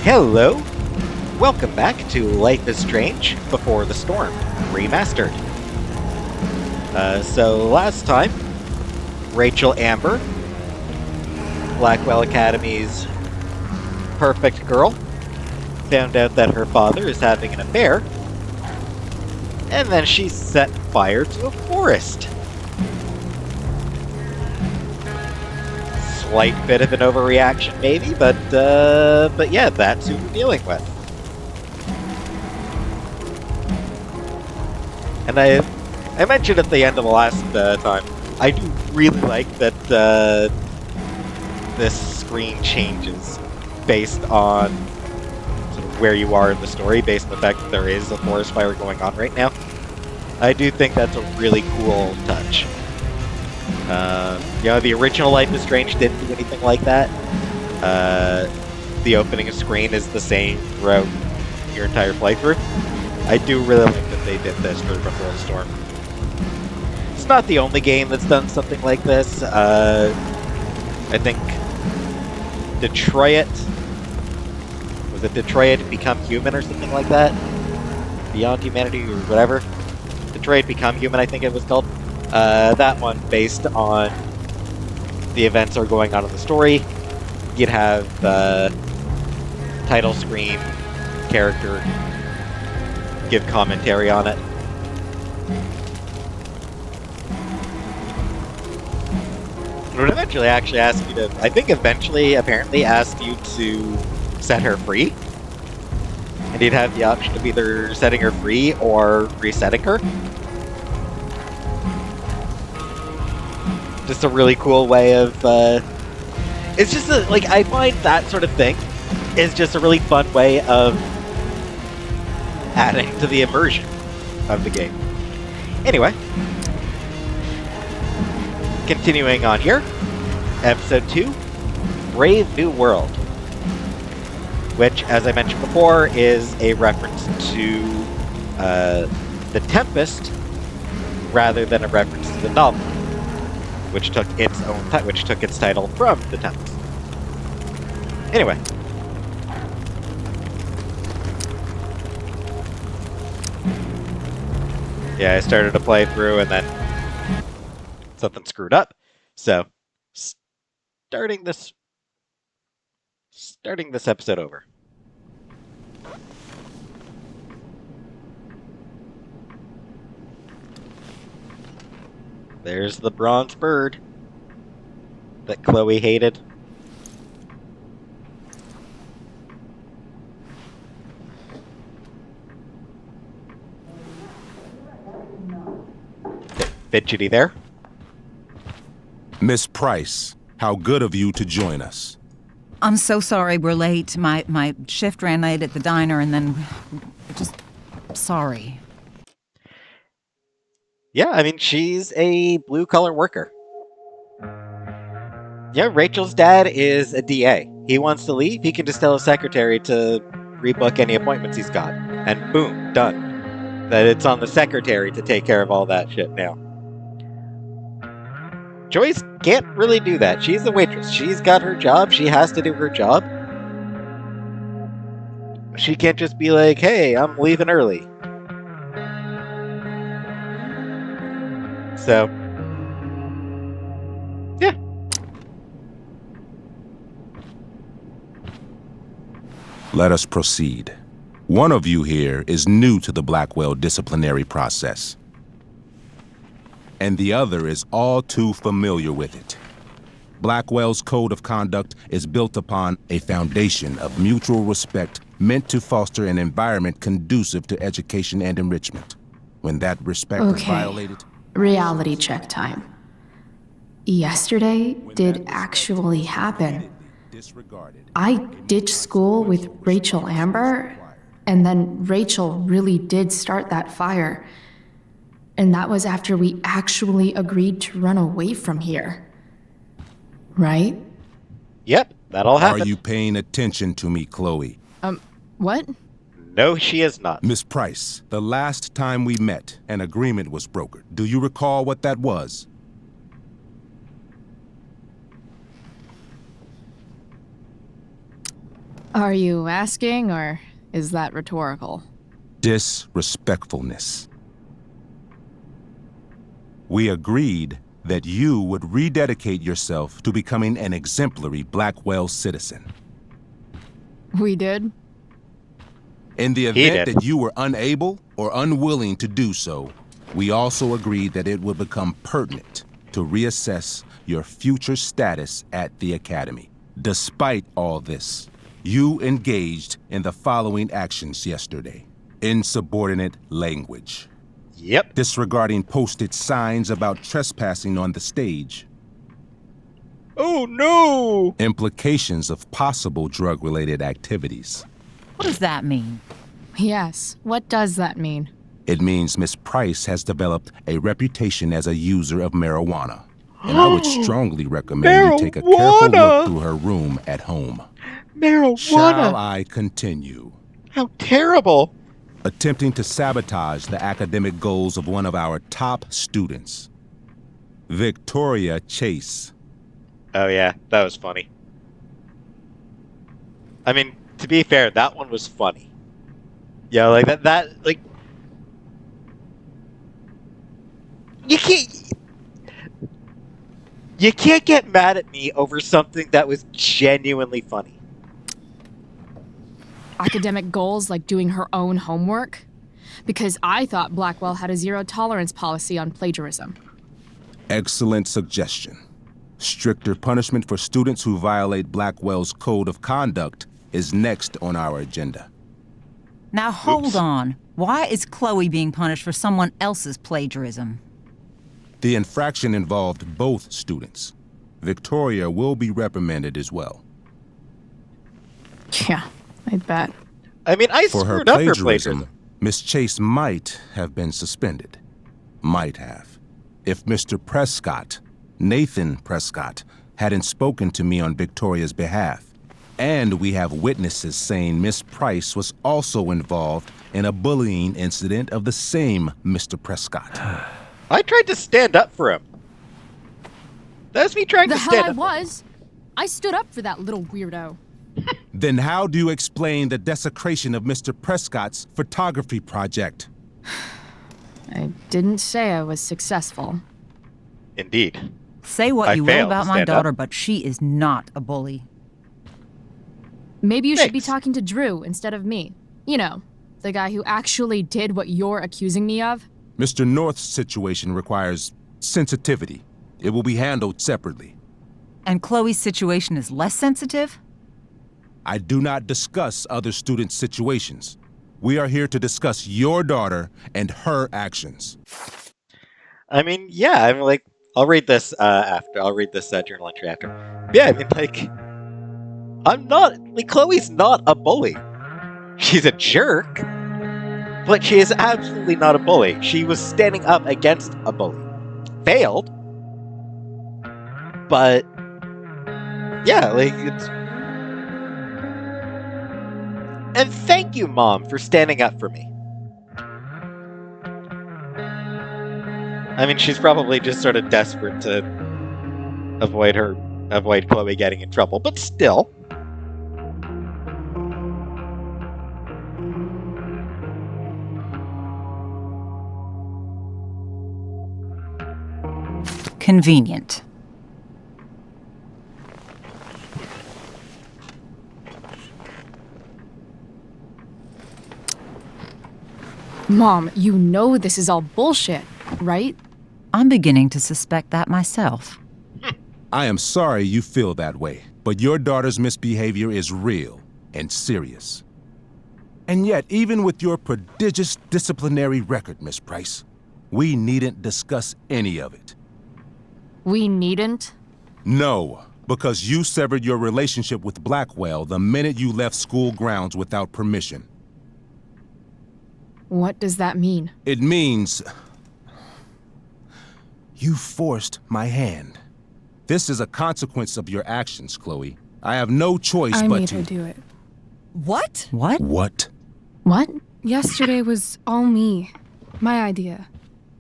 Hello! Welcome back to Life is Strange Before the Storm, Remastered. So last time, Rachel Amber, Blackwell Academy's perfect girl, found out that her father is having an affair, and then she set fire to a forest. Slight bit of an overreaction, maybe, but yeah, that's who we're dealing with. And I mentioned at the end of the last time, I do really like that this screen changes based on sort of where you are in the story, based on the fact that there is a forest fire going on right now. I do think that's a really cool touch. The original Life is Strange didn't do anything like that. The opening screen is the same throughout your entire playthrough. I do really like that they did this for Before the Storm. It's not the only game that's done something like this. I think Detroit Become Human or something like that? Beyond Humanity or whatever. Detroit Become Human, I think it was called. That one, based on the events that are going on in the story, you'd have the title screen character give commentary on it. It would eventually actually ask you to, I think apparently ask you to set her free. And you'd have the option of either setting her free or resetting her. Just a really cool way of, it's just I find that sort of thing is just a really fun way of adding to the immersion of the game. Anyway, continuing on here, Episode 2, Brave New World, which, as I mentioned before, is a reference to The Tempest rather than a reference to the novel, which took its title from The Tempest. Anyway. Yeah, I started to play through and then something screwed up. So, starting this episode over. There's the bronze bird that Chloe hated. Fidgety there. Miss Price, how good of you to join us. I'm so sorry we're late. My shift ran late at the diner and then just sorry. Yeah, I mean, she's a blue-collar worker. Yeah, Rachel's dad is a DA. He wants to leave, he can just tell his secretary to rebook any appointments he's got. And boom, done. That it's on the secretary to take care of all that shit now. Joyce can't really do that. She's a waitress. She's got her job. She has to do her job. She can't just be like, hey, I'm leaving early. So, yeah. Let us proceed. One of you here is new to the Blackwell disciplinary process, and the other is all too familiar with it. Blackwell's code of conduct is built upon a foundation of mutual respect meant to foster an environment conducive to education and enrichment. When that respect is violated... Reality check time. Yesterday did actually happen. I ditched school with Rachel Amber, and then Rachel really did start that fire. And that was after we actually agreed to run away from here. Right? Yep, that all happened. Are you paying attention to me, Chloe? What? No, she is not. Miss Price, the last time we met, an agreement was brokered. Do you recall what that was? Are you asking, or is that rhetorical? Disrespectfulness. We agreed that you would rededicate yourself to becoming an exemplary Blackwell citizen. We did? In the He event did. that you were unable or unwilling to do so, we also agreed that it would become pertinent to reassess your future status at the Academy. Despite all this, you engaged in the following actions yesterday. Insubordinate language. Yep. Disregarding posted signs about trespassing on the stage. Oh, no! Implications of possible drug-related activities. What does that mean? Yes, what does that mean? It means Miss Price has developed a reputation as a user of marijuana. And I would strongly recommend you take a careful Marijuana! look through her room at home. Marijuana! Shall I continue? How terrible! Attempting to sabotage the academic goals of one of our top students, Victoria Chase. Oh yeah, that was funny. I mean, to be fair, that one was funny. Yeah, like like... You can't get mad at me over something that was genuinely funny. Academic goals like doing her own homework? Because I thought Blackwell had a zero-tolerance policy on plagiarism. Excellent suggestion. Stricter punishment for students who violate Blackwell's code of conduct is next on our agenda. Now hold Oops. on. Why is Chloe being punished for someone else's plagiarism? The infraction involved both students. Victoria will be reprimanded as well. Yeah, I bet. I mean, I For her screwed up her plagiarism, plagiarism. Miss Chase might have been suspended. Might have. If Mr. Prescott, Nathan Prescott, hadn't spoken to me on Victoria's behalf. And we have witnesses saying Miss Price was also involved in a bullying incident of the same Mr. Prescott. I tried to stand up for him. That's me trying The to hell stand I up. was! I stood up for that little weirdo. Then how do you explain the desecration of Mr. Prescott's photography project? I didn't say I was successful. Indeed. Say what I you will failed about to my stand up. daughter, but she is not a bully. Maybe you should be Thanks. talking to Drew instead of me. You know, the guy who actually did what you're accusing me of. Mr. North's situation requires sensitivity. It will be handled separately. And Chloe's situation is less sensitive? I do not discuss other students' situations. We are here to discuss your daughter and her actions. I mean, yeah, I'm like, I'll read this after. I'll read this journal entry after. Yeah, I mean, like, Chloe's not a bully. She's a jerk, but she is absolutely not a bully. She was standing up against a bully. Failed, but yeah, like, it's... And thank you, Mom, for standing up for me. I mean, she's probably just sort of desperate to avoid Chloe getting in trouble, but still. Convenient. Mom, you know this is all bullshit, right? I'm beginning to suspect that myself. I am sorry you feel that way, but your daughter's misbehavior is real and serious. And yet, even with your prodigious disciplinary record, Miss Price, we needn't discuss any of it. We needn't? No, because you severed your relationship with Blackwell the minute you left school grounds without permission. What does that mean? It means you forced my hand. This is a consequence of your actions, Chloe. I have no choice I but made to... her do it. What? What? What? What? Yesterday was all me. My idea.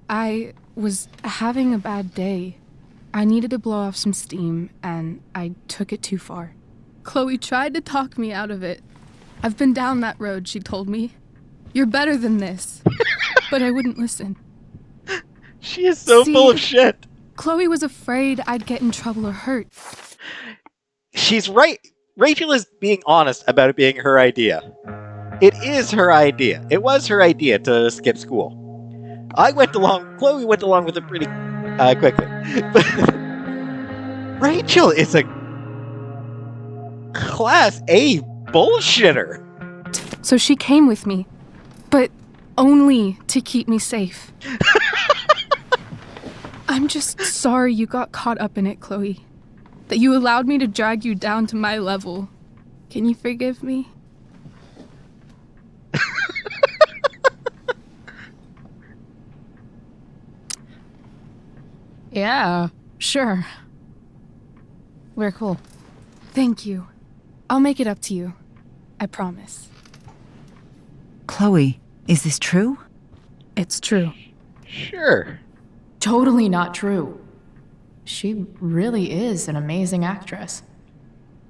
I was having a bad day. I needed to blow off some steam, and I took it too far. Chloe tried to talk me out of it, I've been down that road, she told me. You're better than this. But I wouldn't listen. She is so full of shit. Chloe was afraid I'd get in trouble or hurt. She's right. Rachel is being honest about it being her idea. It is her idea. It was her idea to skip school. Chloe went along with it pretty quickly. But Rachel is a Class A bullshitter. So she came with me, but only to keep me safe. I'm just sorry you got caught up in it, Chloe. That you allowed me to drag you down to my level. Can you forgive me? Yeah, sure. We're cool. Thank you. I'll make it up to you. I promise. Chloe, is this true? It's true. Sure. Totally not true. She really is an amazing actress.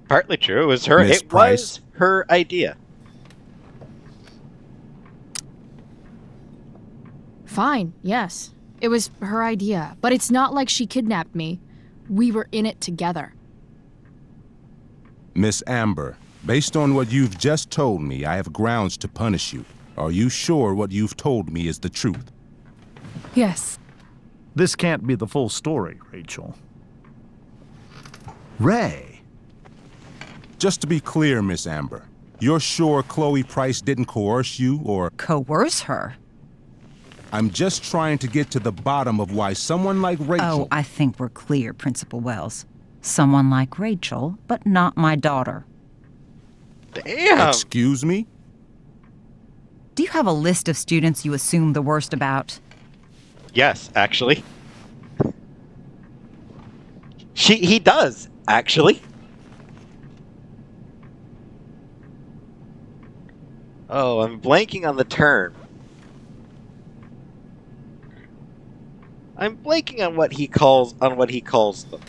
Partly true. It was her. Miss It Price? was her idea. Fine, yes. It was her idea, but it's not like she kidnapped me. We were in it together. Miss Amber, based on what you've just told me, I have grounds to punish you. Are you sure what you've told me is the truth? Yes. This can't be the full story, Rachel. Ray. Just to be clear, Miss Amber, you're sure Chloe Price didn't coerce you or... Coerce her? I'm just trying to get to the bottom of why someone like Rachel... Oh, I think we're clear, Principal Wells. Someone like Rachel, but not my daughter. Damn. Excuse me? Do you have a list of students you assume the worst about? Yes, actually. He does, actually. Oh, I'm blanking on the term. I'm blanking on what he calls them.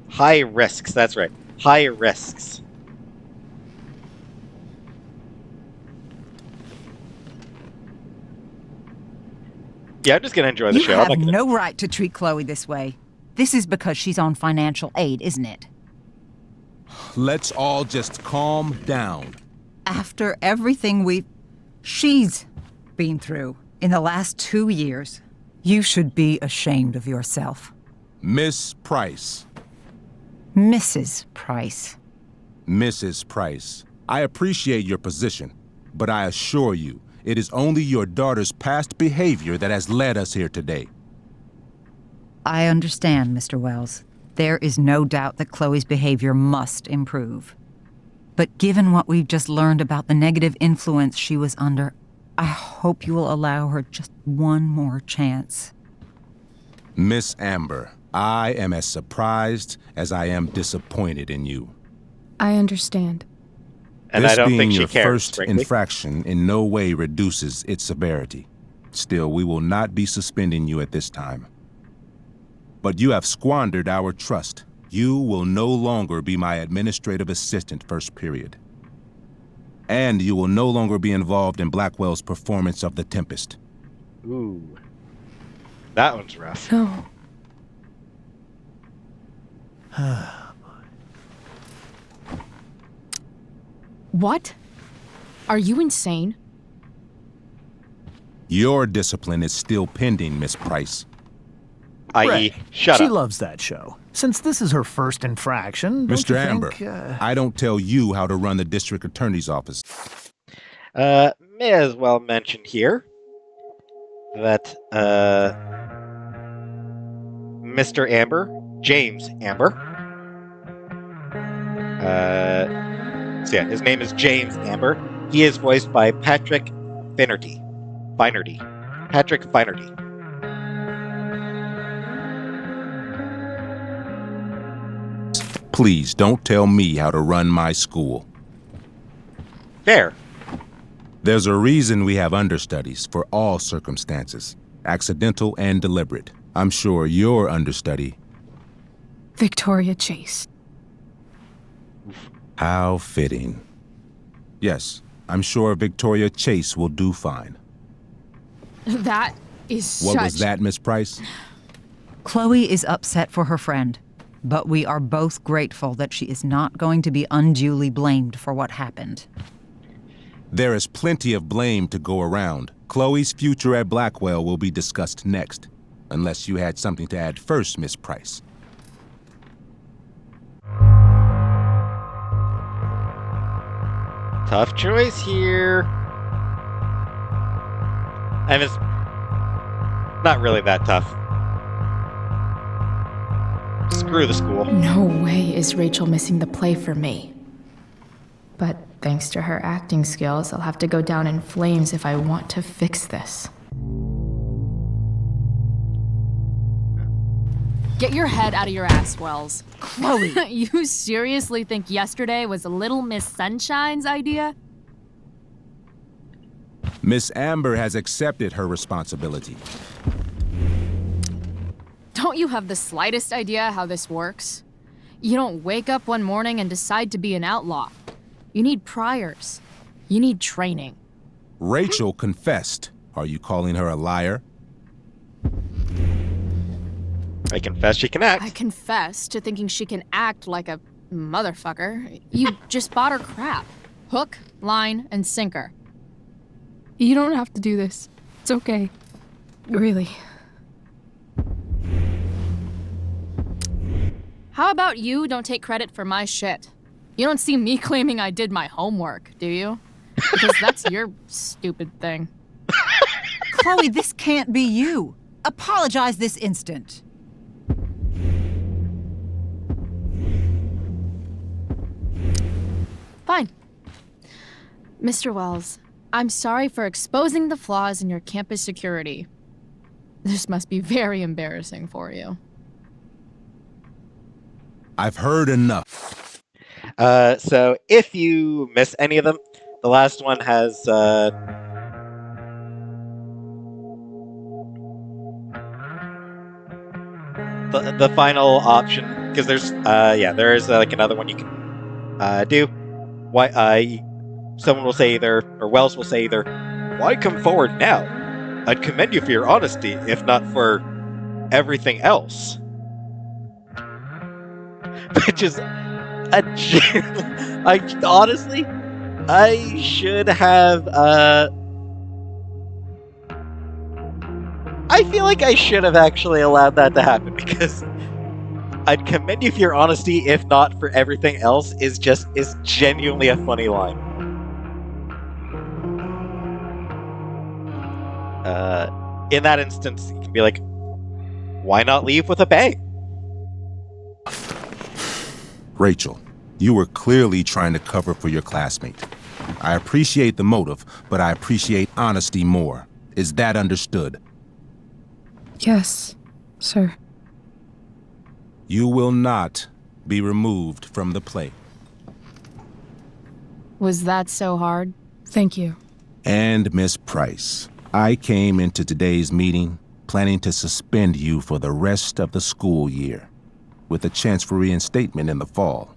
High risks, that's right. High risks. Yeah, I'm just gonna enjoy the show. You I'm have not gonna... no right to treat Chloe this way. This is because she's on financial aid, isn't it? Let's all just calm down. After everything she's been through in the last 2 years, you should be ashamed of yourself. Miss Price. Mrs. Price. Mrs. Price, I appreciate your position, but I assure you, it is only your daughter's past behavior that has led us here today. I understand, Mr. Wells. There is no doubt that Chloe's behavior must improve. But given what we've just learned about the negative influence she was under, I hope you will allow her just one more chance. Miss Amber, I am as surprised as I am disappointed in you. I understand. And This I don't being think she your cares, first frankly. infraction in no way reduces its severity. Still, we will not be suspending you at this time. But you have squandered our trust. You will no longer be my administrative assistant first period. And you will no longer be involved in Blackwell's performance of The Tempest. Ooh. That one's rough. No. What? Are you insane? Your discipline is still pending, Miss Price. I.e., Ray, shut she up. loves that show. Since this is her first infraction, don't Mr. you Amber, think, I don't tell you how to run the district attorney's office. May as well mention here that, Mr. Amber, James Amber, so yeah, his name is James Amber. He is voiced by Patrick Finerty. Patrick Finerty. Please don't tell me how to run my school. Fair. There's a reason we have understudies for all circumstances, accidental and deliberate. I'm sure your understudy. Victoria Chase. How fitting. Yes, I'm sure Victoria Chase will do fine. That is What was that, Miss Price? Chloe is upset for her friend, but we are both grateful that she is not going to be unduly blamed for what happened. There is plenty of blame to go around. Chloe's future at Blackwell will be discussed next. Unless you had something to add first, Miss Price. Tough choice here. And it's not really that tough. Screw the school. No way is Rachel missing the play for me. But thanks to her acting skills, I'll have to go down in flames if I want to fix this. Get your head out of your ass, Wells. Chloe! You seriously think yesterday was Little Miss Sunshine's idea? Miss Amber has accepted her responsibility. Don't you have the slightest idea how this works? You don't wake up one morning and decide to be an outlaw. You need priors. You need training. Rachel confessed. Are you calling her a liar? I confess she can act. I confess to thinking she can act like a motherfucker. You just bought her crap. Hook, line, and sinker. You don't have to do this. It's okay. Really. How about you don't take credit for my shit? You don't see me claiming I did my homework, do you? Because that's your stupid thing. Chloe, this can't be you. Apologize this instant. Fine. Mr. Wells, I'm sorry for exposing the flaws in your campus security. This must be very embarrassing for you. I've heard enough. So if you miss any of them, the last one has the final option, because there is like another one you can do. Why someone will say either, or Wells will say either, "Why come forward now? I'd commend you for your honesty, if not for everything else." Which is honestly, I should have. I feel like I should have actually allowed that to happen, because I'd commend you for your honesty, if not for everything else, is genuinely a funny line. In that instance, you can be like, why not leave with a bang? Rachel, you were clearly trying to cover for your classmate. I appreciate the motive, but I appreciate honesty more. Is that understood? Yes, sir. You will not be removed from the play. Was that so hard? Thank you. And Miss Price, I came into today's meeting planning to suspend you for the rest of the school year, with a chance for reinstatement in the fall.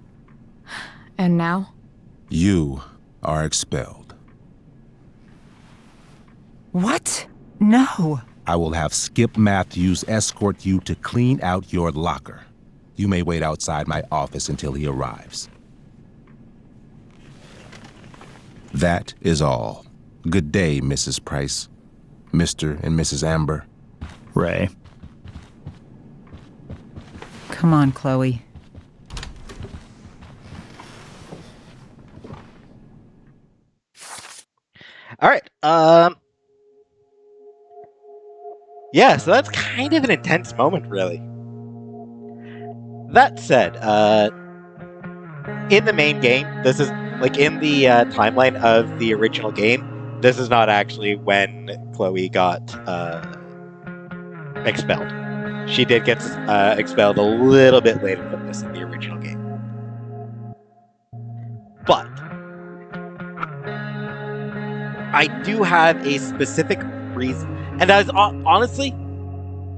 And now? You are expelled. What? No. I will have Skip Matthews escort you to clean out your locker. You may wait outside my office until he arrives. That is all. Good day, Mrs. Price. Mr. and Mrs. Amber. Ray. Come on, Chloe. All right. Yeah, so that's kind of an intense moment, really. That said, in the main game, this is, like, in the timeline of the original game, this is not actually when Chloe got expelled. She did get expelled a little bit later than this in the original game. But I do have a specific reason, and that is honestly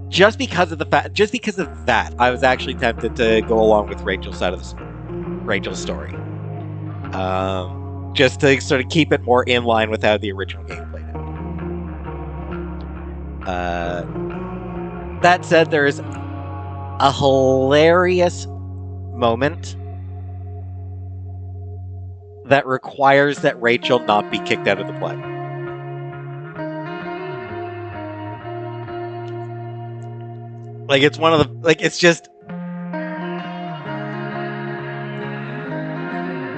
just because of that, I was actually tempted to go along with Rachel's side of Rachel's story, just to sort of keep it more in line with how the original game played out. That said, there is a hilarious moment that requires that Rachel not be kicked out of the play. Like, it's one of the, like, it's just,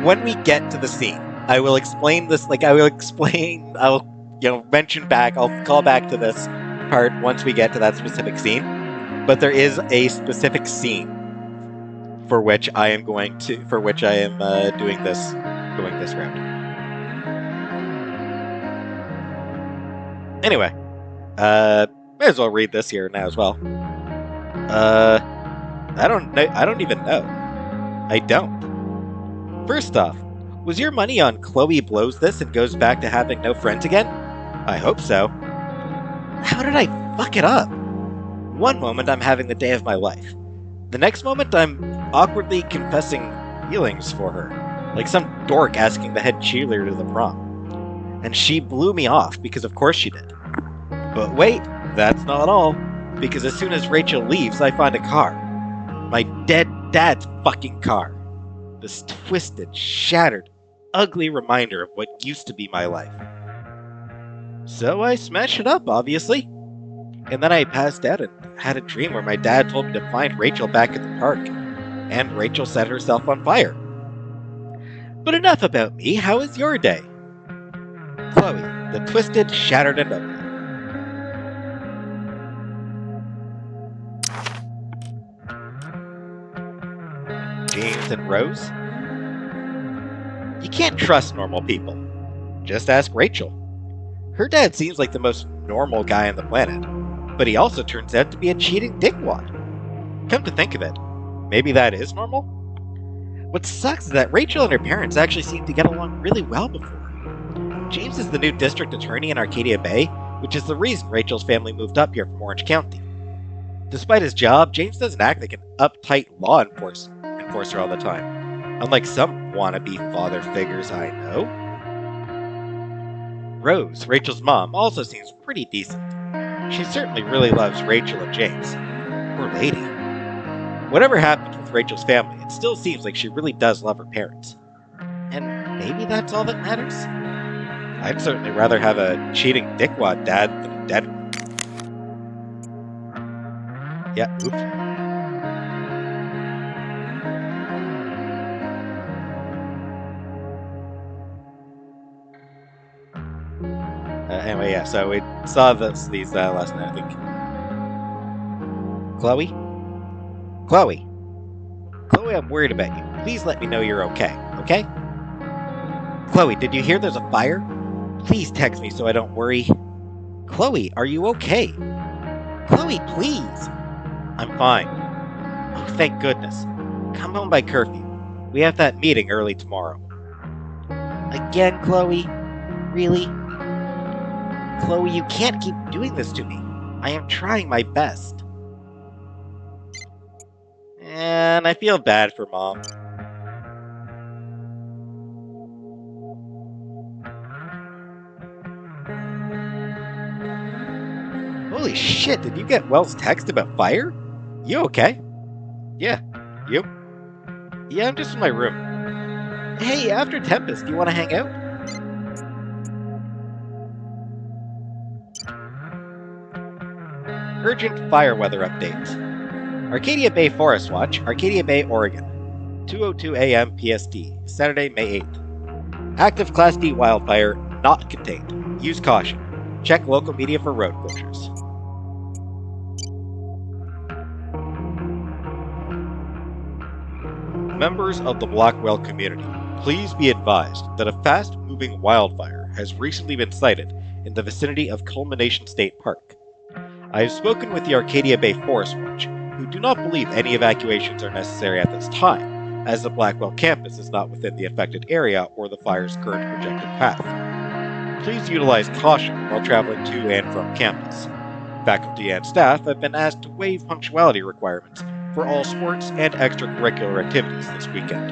when we get to the scene, I will explain this, I'll, mention back, I'll call back to this part once we get to that specific scene, but there is a specific scene for which I am doing this round. Anyway, may as well read this here now as well. I don't even know. I don't. First off, was your money on Chloe blows this and goes back to having no friends again? I hope so. How did I fuck it up? One moment I'm having the day of my life. The next moment I'm awkwardly confessing feelings for her, like some dork asking the head cheerleader to the prom. And she blew me off because of course she did. But wait, that's not all. Because as soon as Rachel leaves, I find a car. My dead dad's fucking car. This twisted, shattered, ugly reminder of what used to be my life. So I smashed it up, obviously. And then I passed out and had a dream where my dad told me to find Rachel back at the park. And Rachel set herself on fire. But enough about me, how was your day? Chloe, the twisted, shattered, and ugly. James and Rose? You can't trust normal people. Just ask Rachel. Her dad seems like the most normal guy on the planet, but he also turns out to be a cheating dickwad. Come to think of it, maybe that is normal? What sucks is that Rachel and her parents actually seem to get along really well before. James is the new district attorney in Arcadia Bay, which is the reason Rachel's family moved up here from Orange County. Despite his job, James doesn't act like an uptight law enforcer all the time, unlike some wannabe father figures I know. Rose, Rachel's mom, also seems pretty decent. She certainly really loves Rachel and James. Poor lady. Whatever happens with Rachel's family, it still seems like she really does love her parents. And maybe that's all that matters? I'd certainly rather have a cheating dickwad dad than a dead one. Yeah, oops. Anyway, yeah, so we saw these last night, I think. Chloe? Chloe, I'm worried about you. Please let me know you're okay? Chloe, did you hear there's a fire? Please text me so I don't worry. Chloe, are you okay? Chloe, please! I'm fine. Oh, thank goodness. Come home by curfew. We have that meeting early tomorrow. Again, Chloe? Really? Chloe, you can't keep doing this to me. I am trying my best. And I feel bad for Mom. Holy shit, did you get Wells' text about fire? You okay? Yeah. You? Yeah, I'm just in my room. Hey, after Tempest, do you want to hang out? Urgent fire weather update. Arcadia Bay Forest Watch, Arcadia Bay, Oregon. 2:02 a.m. PST, Saturday, May 8th. Active Class D wildfire, not contained. Use caution. Check local media for road closures. Members of the Blackwell community, please be advised that a fast-moving wildfire has recently been sighted in the vicinity of Culmination State Park. I have spoken with the Arcadia Bay Forest Watch, who do not believe any evacuations are necessary at this time, as the Blackwell campus is not within the affected area or the fire's current projected path. Please utilize caution while traveling to and from campus. Faculty and staff have been asked to waive punctuality requirements for all sports and extracurricular activities this weekend.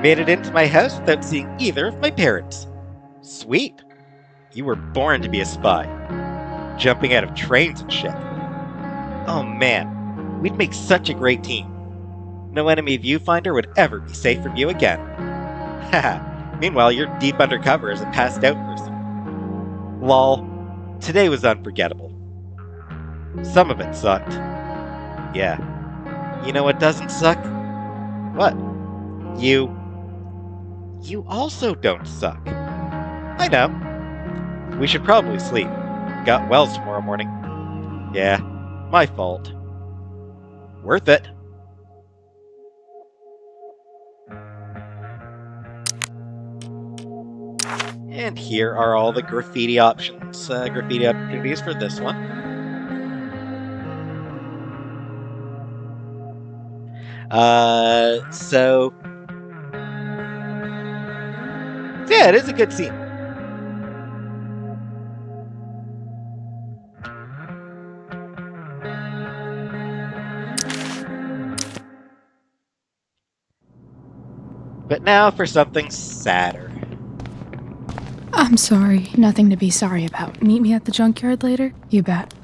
Made it into my house without seeing either of my parents. Sweet. You were born to be a spy. Jumping out of trains and shit. Oh man, we'd make such a great team. No enemy viewfinder would ever be safe from you again. Haha, meanwhile you're deep undercover as a passed out person. Lol, today was unforgettable. Some of it sucked. Yeah. You know what doesn't suck? What? You also don't suck. I know. We should probably sleep. Got Wells tomorrow morning. Yeah, my fault. Worth it. And here are all the graffiti options, graffiti opportunities for this one. So yeah, it is a good scene. But now for something sadder. I'm sorry. Nothing to be sorry about. Meet me at the junkyard later? You bet.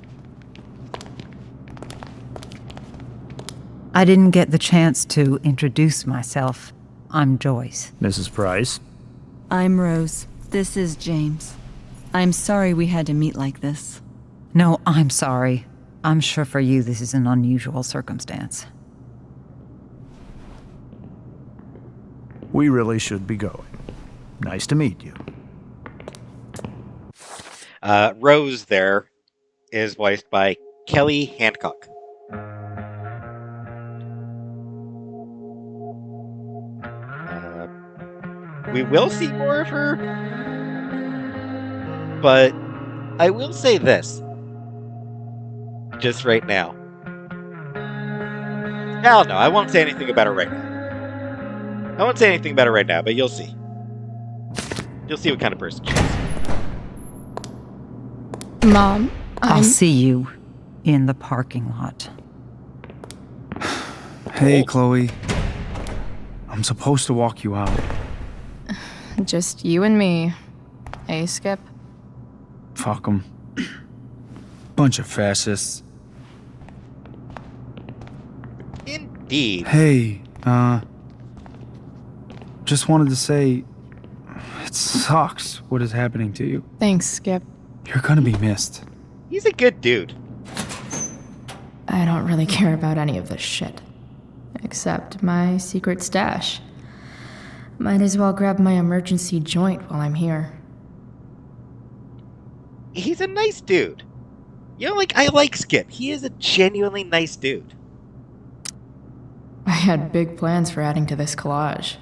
I didn't get the chance to introduce myself. I'm Joyce. Mrs. Price. I'm Rose. This is James. I'm sorry we had to meet like this. No, I'm sorry. I'm sure for you this is an unusual circumstance. We really should be going. Nice to meet you. Rose there is voiced by Kelly Hancock. We will see more of her, but I will say this just right now. No, I won't say anything about her right now. I won't say anything about her right now, but you'll see. You'll see what kind of person she is. Mom, I'll see you in the parking lot. Hey, Chloe. I'm supposed to walk you out. Just you and me. Hey, Skip? Fuck 'em. Bunch of fascists. Indeed. Hey, just wanted to say, it sucks what is happening to you. Thanks, Skip. You're gonna be missed. He's a good dude. I don't really care about any of this shit. Except my secret stash. Might as well grab my emergency joint while I'm here. He's a nice dude. You know, I like Skip. He is a genuinely nice dude. I had big plans for adding to this collage.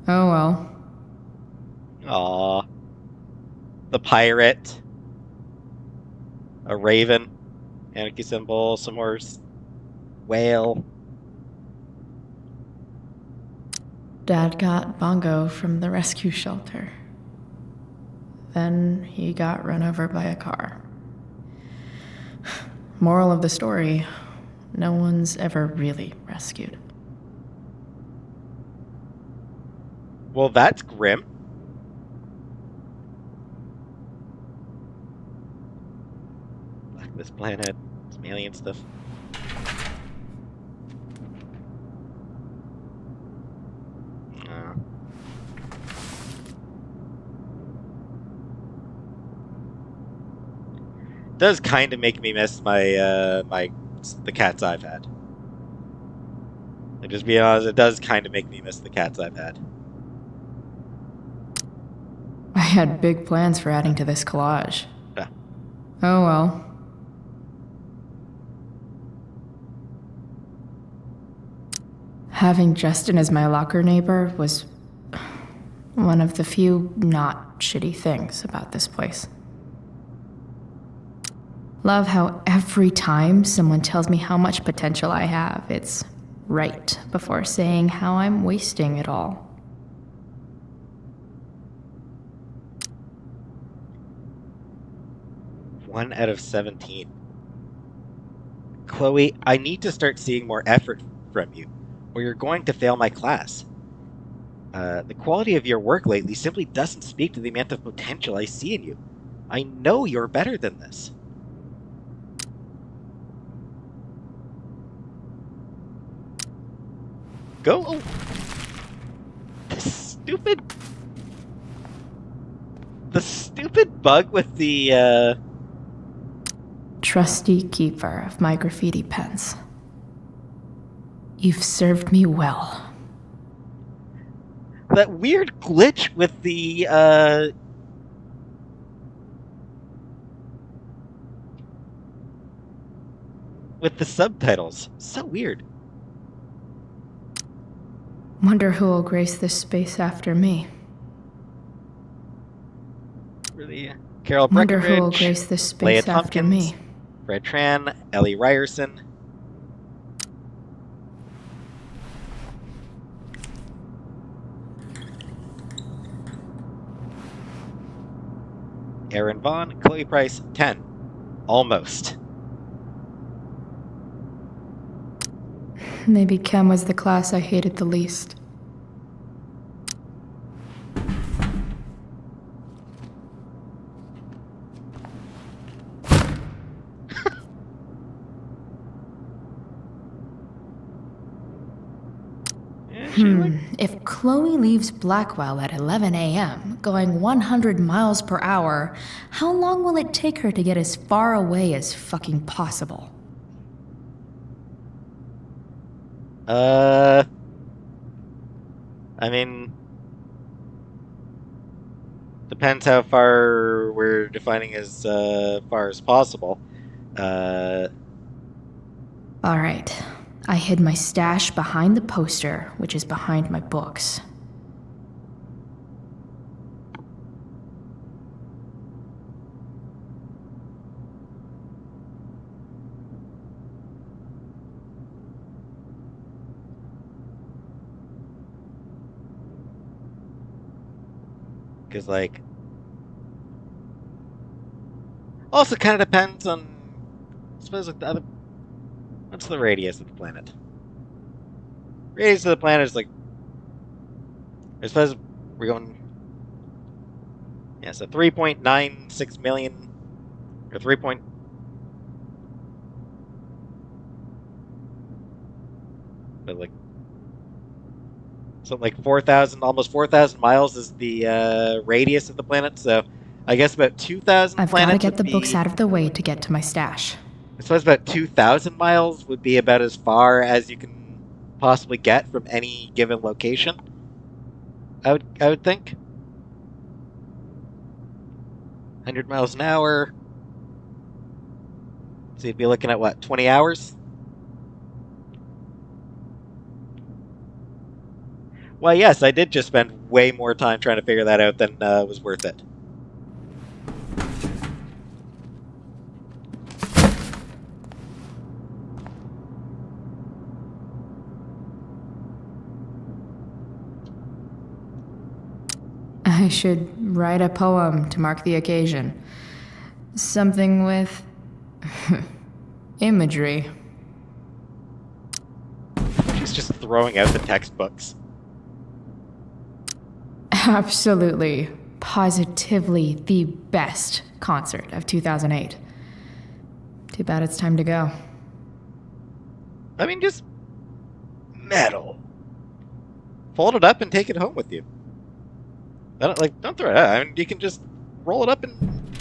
Oh well. Aww. The pirate. A raven. Anarchy symbol. Some horse. Whale. Dad got Bongo from the rescue shelter. Then he got run over by a car. Moral of the story, no one's ever really rescued. Well, that's grim. This planet, some alien stuff. Does kind of make me miss my the cats I've had. Just be honest, it does kind of make me miss the cats I've had. I had big plans for adding to this collage. Yeah. Oh well. Having Justin as my locker neighbor was one of the few not shitty things about this place. Love how every time someone tells me how much potential I have, it's right before saying how I'm wasting it all. One out of 17. Chloe, I need to start seeing more effort from you, or you're going to fail my class. The quality of your work lately simply doesn't speak to the amount of potential I see in you. I know you're better than this. Go. Oh. The stupid bug with the, Trusty keeper of my graffiti pens. You've served me well. that weird glitch with the subtitles. So weird. Wonder who will grace this space after me. Really? Carol Wonder who will Breckenridge, grace this Leia space after Tompkins, me. Fred Tran, Ellie Ryerson. Aaron Vaughn, Chloe Price, 10. Almost. Maybe chem was the class I hated the least. If Chloe leaves Blackwell at 11 a.m., going 100 miles per hour, how long will it take her to get as far away as fucking possible? I mean, depends how far we're defining as far as possible. Alright. I hid my stash behind the poster, which is behind my books. Because, like, also kind of depends on, I suppose, like the other. What's the radius of the planet? Radius of the planet is like, I suppose we're going. Yeah, so 3.96 million, or 3. But like, something like 4,000, almost 4,000 miles is the radius of the planet. So, I guess about 2,000 I've planets. gotta get the books out of the way to get to my stash. I suppose about 2,000 miles would be about as far as you can possibly get from any given location. I would think. 100 miles an hour. So you'd be looking at what, 20 hours? Well, yes, I did just spend way more time trying to figure that out than was worth it. I should write a poem to mark the occasion. Something with imagery. She's just throwing out the textbooks. Absolutely, positively the best concert of 2008. Too bad it's time to go. I mean, just metal. Fold it up and take it home with you. Don't throw it out. I mean, you can just roll it up and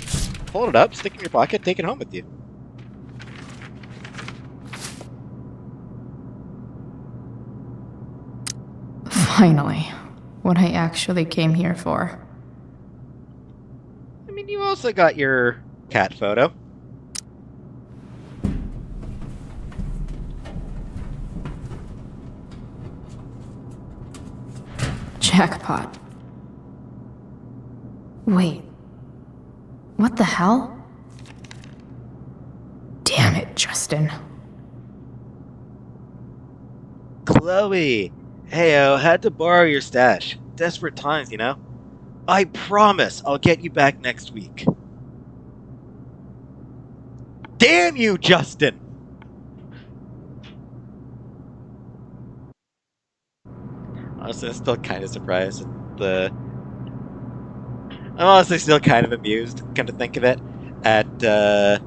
fold it up, stick it in your pocket, take it home with you. Finally, what I actually came here for. I mean, you also got your cat photo. Jackpot. Wait. What the hell? Damn it, Justin. Chloe! Heyo, had to borrow your stash. Desperate times, you know? I promise I'll get you back next week. Damn you, Justin! Honestly, I'm still kind of surprised at the... I'm honestly still kind of amused, come to think of it, at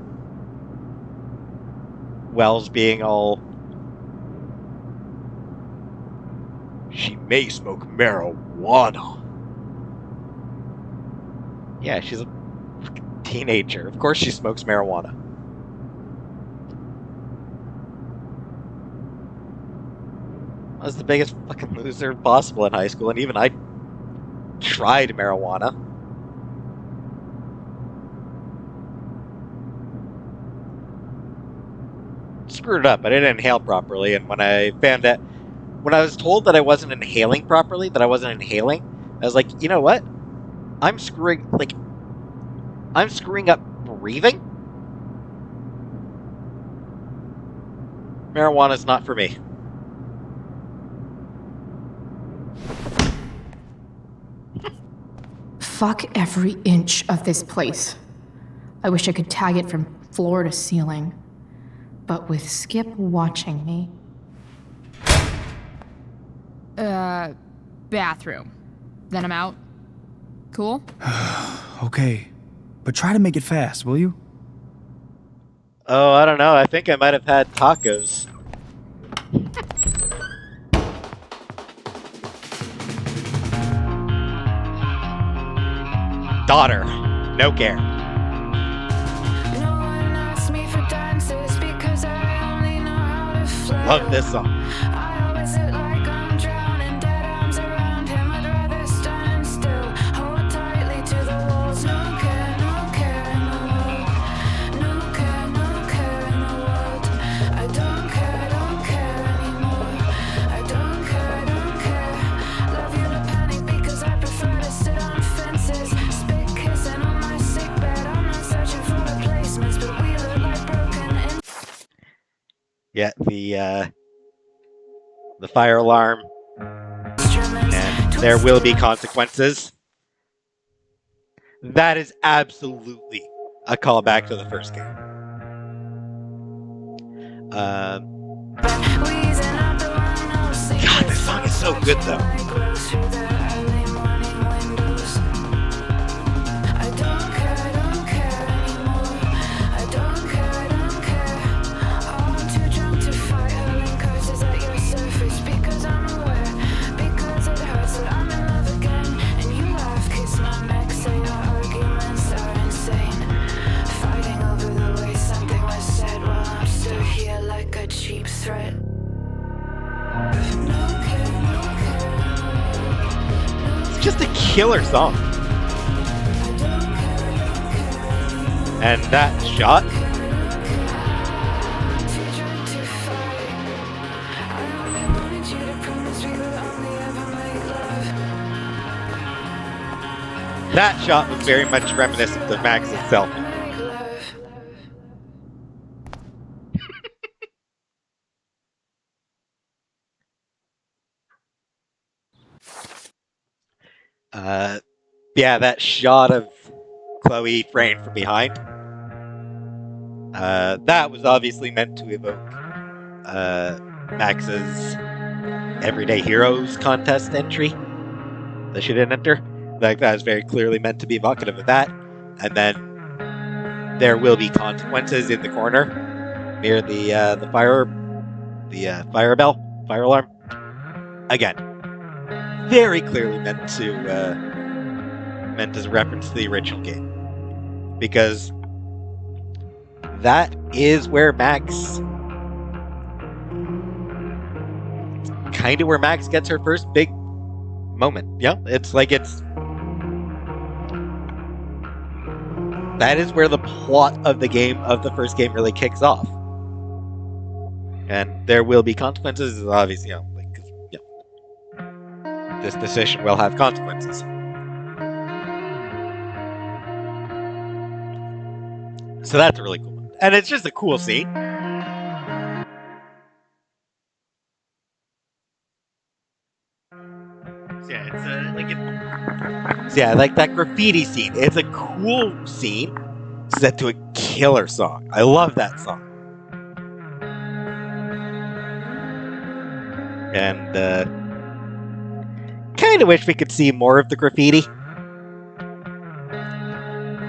Wells being all... She may smoke marijuana. Yeah, she's a teenager. Of course she smokes marijuana. I was the biggest fucking loser possible in high school, and even I tried marijuana. Screwed it up. I didn't inhale properly, and when I was told that I wasn't inhaling properly, I was like, you know what? I'm screwing up breathing? Marijuana's not for me. Fuck every inch of this place. I wish I could tag it from floor to ceiling. But with Skip watching me... Bathroom. Then I'm out. Cool? Okay, but try to make it fast, will you? Oh, I don't know. I think I might have had tacos. Daughter. No care. Love this song. Yeah, the fire alarm, and there will be consequences. That is absolutely a callback to the first game. God, this song is so good, though. Just a killer song. And that shot. That shot was very much reminiscent of Max itself. Yeah, that shot of Chloe framed from behind. That was obviously meant to evoke Max's Everyday Heroes contest entry that she didn't enter. Like, that was very clearly meant to be evocative of that. And then there will be consequences in the corner near the fire alarm. Again, very clearly meant as a reference to the original game, because that is where Max gets her first big moment. Yeah, that is where the plot of the first game really kicks off. And there will be consequences, obviously, this decision will have consequences. So that's a really cool one. And it's just a cool scene. Yeah, like that graffiti scene. It's a cool scene set to a killer song. I love that song. And kind of wish we could see more of the graffiti.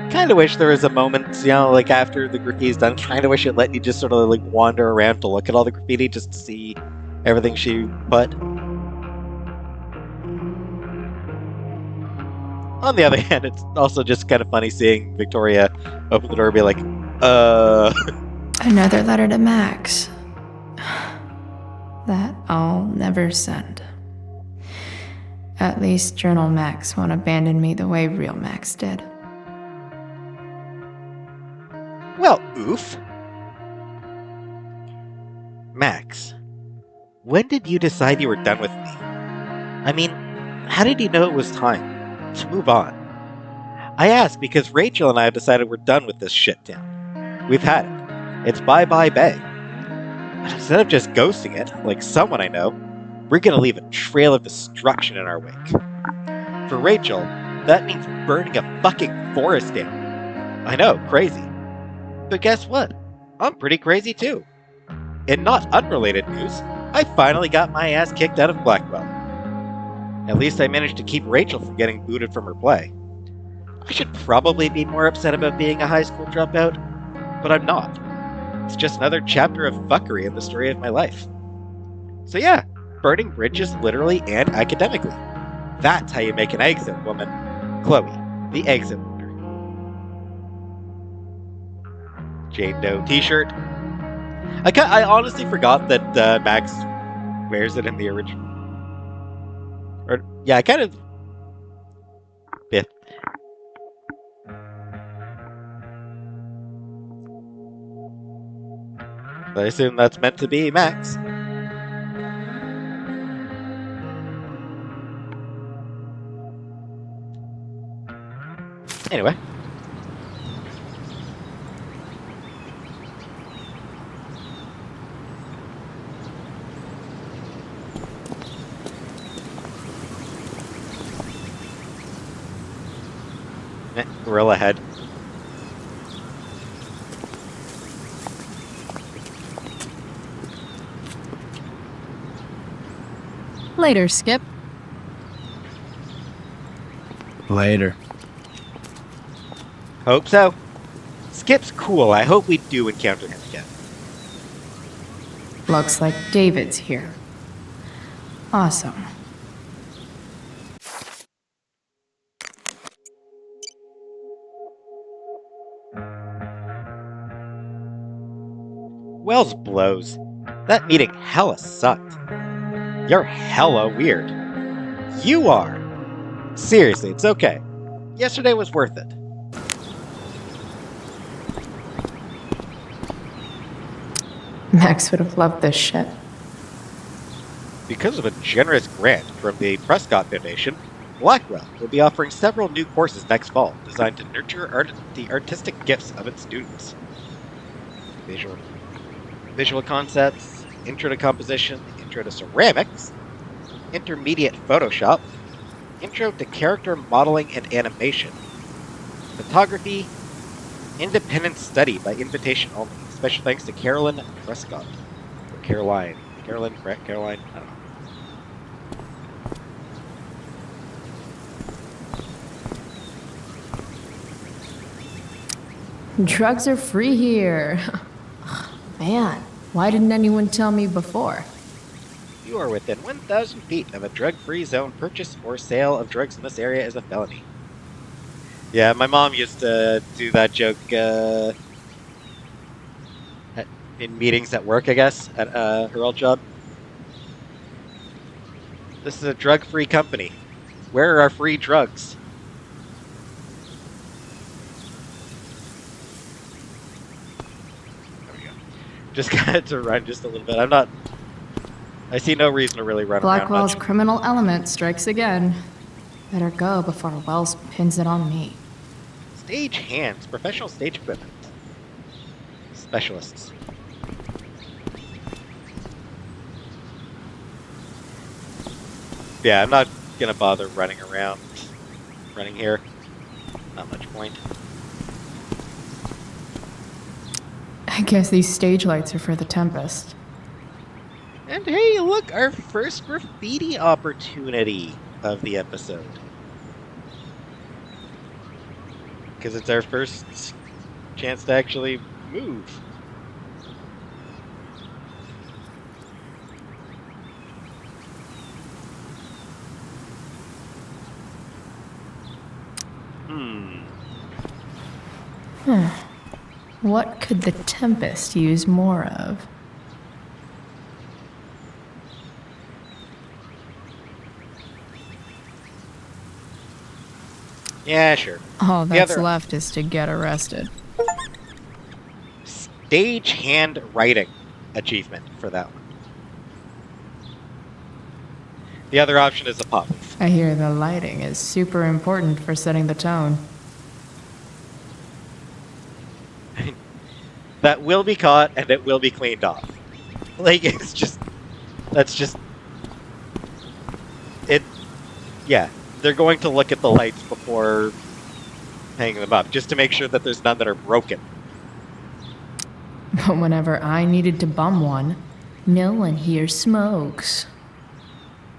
Kind of wish there was a moment, like after the graffiti's done, kind of wish it let you just sort of like wander around to look at all the graffiti just to see everything she put. On the other hand, it's also just kind of funny seeing Victoria open the door and be like, Another letter to Max. That I'll never send. At least Journal Max won't abandon me the way real Max did. Well, oof. Max, when did you decide you were done with me? I mean, how did you know it was time to move on? I ask because Rachel and I have decided we're done with this shit town. We've had it. It's bye-bye Bay. But instead of just ghosting it, like someone I know, we're gonna leave a trail of destruction in our wake. For Rachel, that means burning a fucking forest down. I know, crazy. But guess what? I'm pretty crazy too. In not unrelated news, I finally got my ass kicked out of Blackwell. At least I managed to keep Rachel from getting booted from her play. I should probably be more upset about being a high school dropout, but I'm not. It's just another chapter of fuckery in the story of my life. So yeah, burning bridges literally and academically. That's how you make an exit, woman. Chloe, the exit winner. Jane Doe t-shirt. I honestly forgot that Max wears it in the original. Or, yeah, I kind of... Yeah. I assume that's meant to be Max. Anyway. Gorilla head. Later, Skip. Later. Hope so. Skip's cool. I hope we do encounter him again. Looks like David's here. Awesome. Wells blows. That meeting hella sucked. You're hella weird. You are. Seriously, it's okay. Yesterday was worth it. Max would have loved this shit. Because of a generous grant from the Prescott Foundation, Blackwell will be offering several new courses next fall designed to nurture the artistic gifts of its students. Visual concepts, intro to composition, intro to ceramics, intermediate Photoshop, intro to character modeling and animation, photography, independent study by invitation only. Special thanks to Carolyn Prescott. Or Caroline. Caroline? Caroline? I don't know. Drugs are free here. Man, why didn't anyone tell me before? You are within 1,000 feet of a drug-free zone. Purchase or sale of drugs in this area is a felony. Yeah, my mom used to do that joke in meetings at work, I guess, at her old job. This is a drug-free company. Where are our free drugs? There we go. Just got to run just a little bit. I see no reason to really run Blackwell's around much. criminal element strikes again. Better go before Wells pins it on me. Stage hands. Professional stage equipment. specialists. Yeah, I'm not gonna bother running here. Not much point. I guess these stage lights are for the Tempest. And hey, look, our first graffiti opportunity of the episode. Because it's our first chance to actually move. What could the Tempest use more of? Yeah, sure. All The that's other- left is to get arrested. Stage handwriting achievement for that one. The other option is a pop leaf. I hear the lighting is super important for setting the tone. That will be caught and it will be cleaned off. Like, it's just... That's just... Yeah, they're going to look at the lights before hanging them up, just to make sure that there's none that are broken. But whenever I needed to bum one, no one here smokes.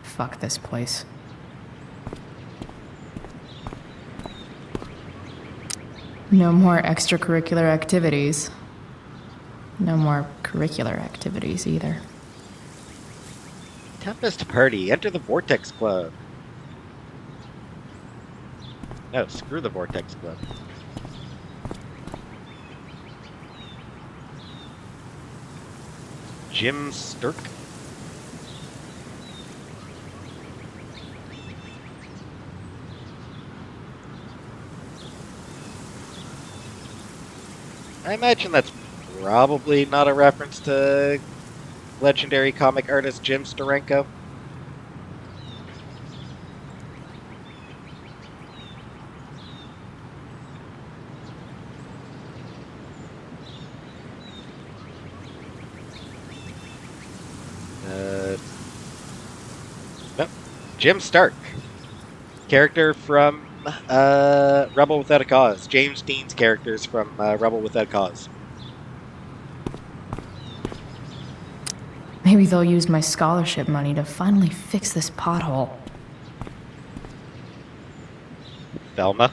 Fuck this place. No more extracurricular activities. No more curricular activities either. Tempest Party, enter the Vortex Club. No, screw the Vortex Club. Jim Sturk. I imagine that's probably not a reference to legendary comic artist Jim Steranko. Nope. Jim Stark. Character from Rebel Without a Cause. James Dean's characters from Rebel Without a Cause. Maybe they'll use my scholarship money to finally fix this pothole. Velma.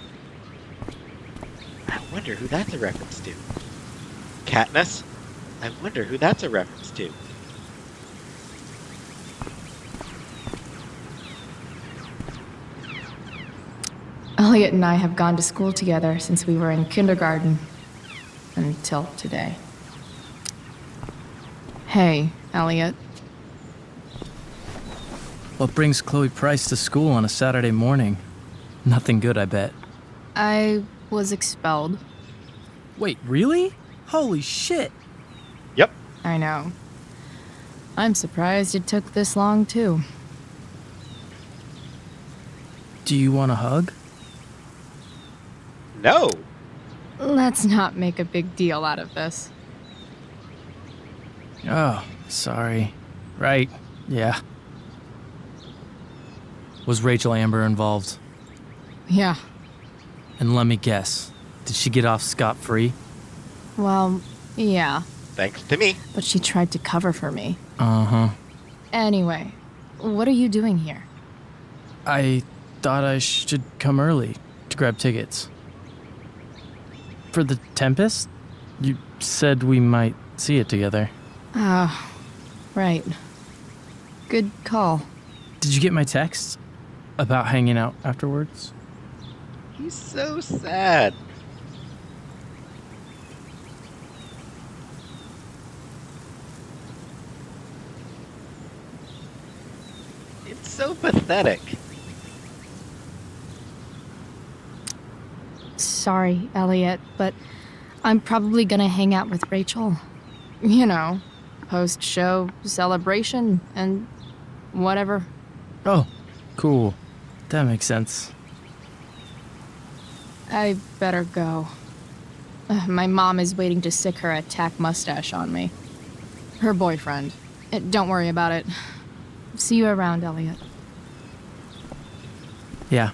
I wonder who that's a reference to. Katniss. I wonder who that's a reference to. Elliot and I have gone to school together since we were in kindergarten. Until today. Hey, Elliot. What brings Chloe Price to school on a Saturday morning? Nothing good, I bet. I was expelled. Wait, really? Holy shit! Yep. I know. I'm surprised it took this long, too. Do you want a hug? No. Let's not make a big deal out of this. Oh, sorry. Right, yeah. Was Rachel Amber involved? Yeah. And let me guess, did she get off scot-free? Well, yeah. Thanks to me. But she tried to cover for me. Uh-huh. Anyway, what are you doing here? I thought I should come early to grab tickets. For the Tempest? You said we might see it together. Ah, right. Good call. Did you get my text about hanging out afterwards? He's so sad. It's so pathetic. Sorry, Elliot, but I'm probably gonna hang out with Rachel. You know, post-show celebration and whatever. Oh, cool. That makes sense. I better go. My mom is waiting to stick her attack mustache on me. Her boyfriend. Don't worry about it. See you around, Elliot. Yeah.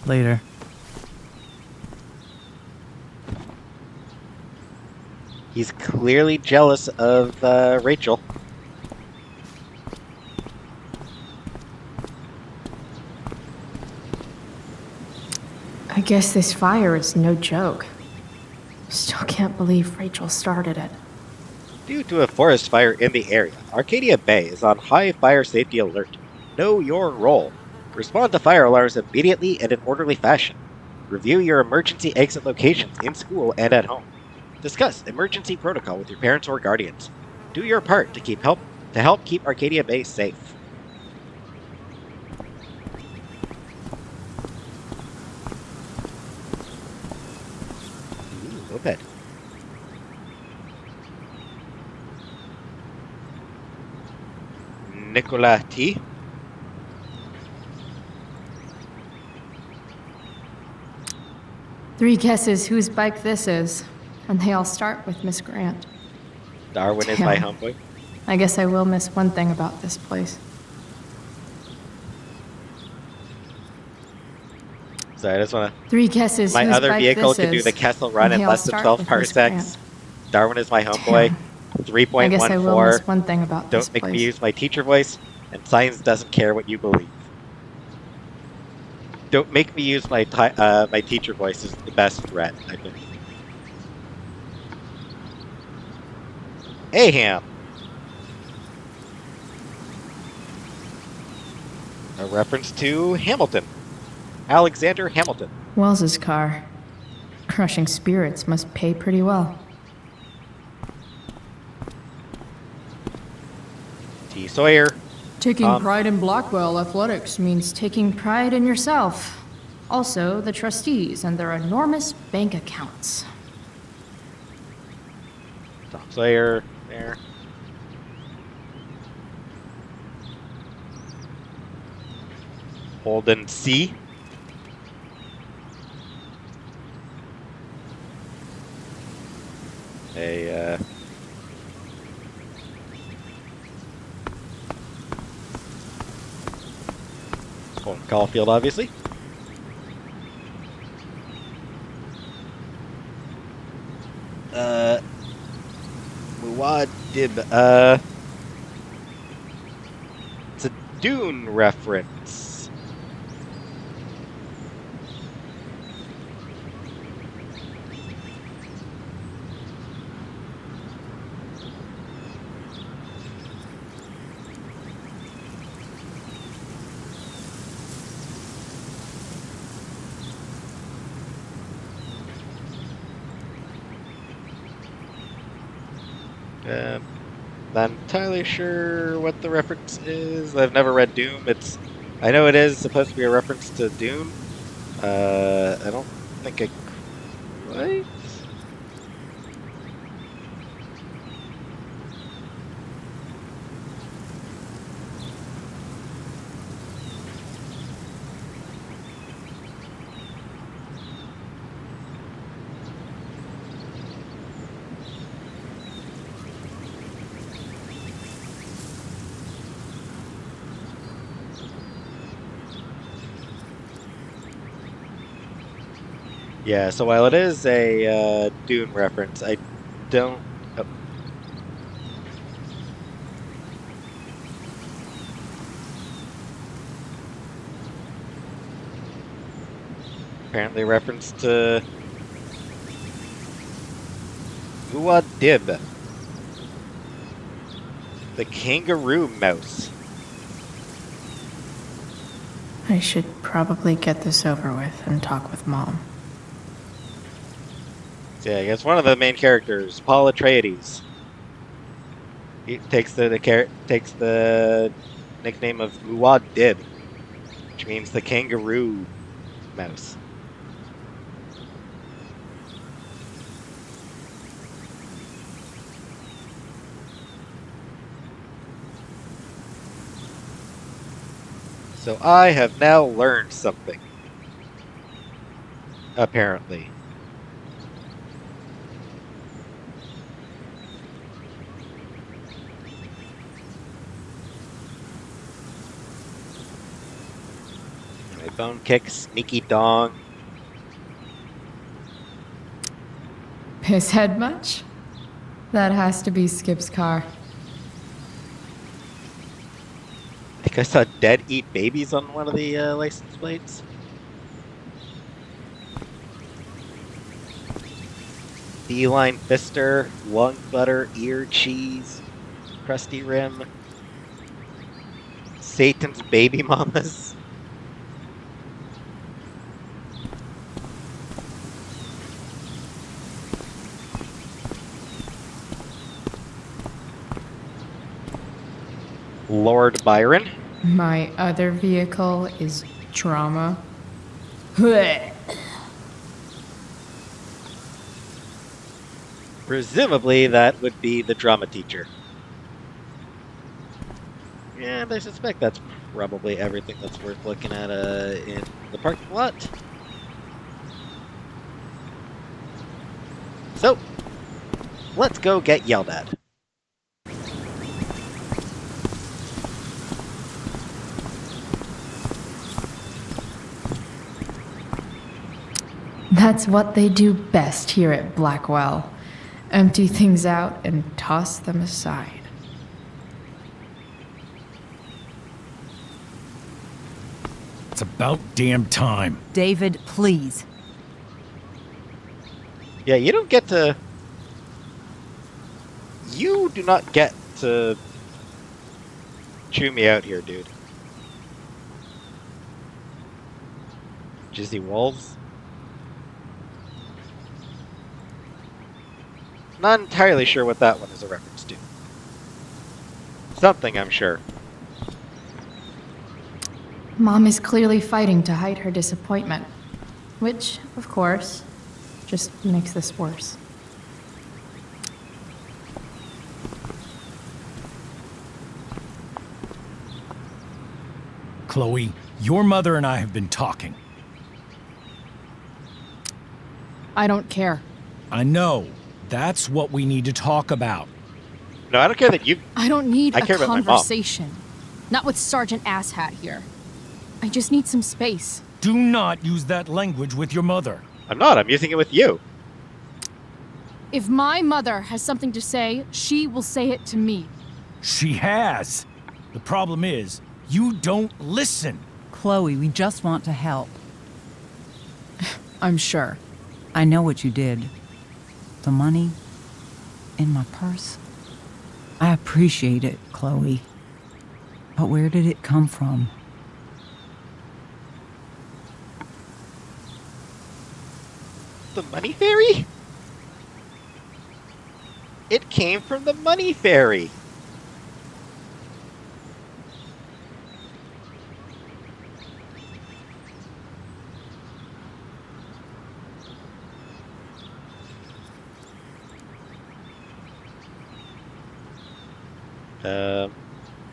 Later. He's clearly jealous of Rachel. I guess this fire is no joke. Still can't believe Rachel started it. Due to a forest fire in the area, Arcadia Bay is on high fire safety alert. Know your role. Respond to fire alarms immediately and in orderly fashion. Review your emergency exit locations in school and at home. Discuss emergency protocol with your parents or guardians. Do your part to help keep Arcadia Bay safe. Ooh, moped. Nicola T. Three guesses whose bike this is, and they all start with Miss Grant. Darwin is my homeboy. I guess I will miss one thing about this place. Sorry, I just want to... Three guesses My whose other bike vehicle this can do is, the Kessel run and in they all less than start 12 with Miss parsecs. Grant. Darwin is my homeboy. 3.14. I guess I will miss one thing about this Don't make place. me use my teacher voice, and science doesn't care what you believe. Don't make me use my my teacher voice is the best threat, I think. Aham! A reference to Hamilton. Alexander Hamilton. Wells's car. Crushing spirits must pay pretty well. T. Sawyer. Taking pride in Blackwell athletics means taking pride in yourself. Also, the trustees and their enormous bank accounts. Tom Sawyer. There. Holden C. Colin Caulfield, obviously. Muad'Dib, it's a Dune reference. Not entirely sure what the reference is. I've never read Doom. I know it is supposed to be a reference to Dune. I don't think I quite. Yeah, so while it is a Dune reference, I don't... Oh. Apparently reference to Muad'Dib, the kangaroo mouse. I should probably get this over with and talk with Mom. Yeah, I guess one of the main characters, Paul Atreides, he takes the nickname of Muad'Dib, which means the kangaroo mouse. So I have now learned something. Apparently. Phone kick, sneaky dong. Piss head much? That has to be Skip's car. I think I saw dead eat babies on one of the license plates. Beeline fister, lung butter, ear cheese, crusty rim. Satan's baby mamas. Lord Byron. My other vehicle is trauma. Presumably that would be the drama teacher. And I suspect that's probably everything that's worth looking at in the parking lot. So, let's go get yelled at. That's what they do best here at Blackwell. Empty things out and toss them aside. It's about damn time. David, please. Yeah, you don't get to... You do not get to chew me out here, dude. Jizzy Wolves? Not entirely sure what that one is a reference to. Something, I'm sure. Mom is clearly fighting to hide her disappointment. Which, of course, just makes this worse. Chloe, your mother and I have been talking. I don't care. I know. That's what we need to talk about. No, I don't care that you... I don't need I care a about my mom. conversation. Not with Sergeant Asshat here. I just need some space. Do not use that language with your mother. I'm not. I'm using it with you. If my mother has something to say, she will say it to me. She has. The problem is, you don't listen. Chloe, we just want to help. I'm sure. I know what you did. The money in my purse. I appreciate it, Chloe. But where did it come from? The money fairy? It came from the money fairy.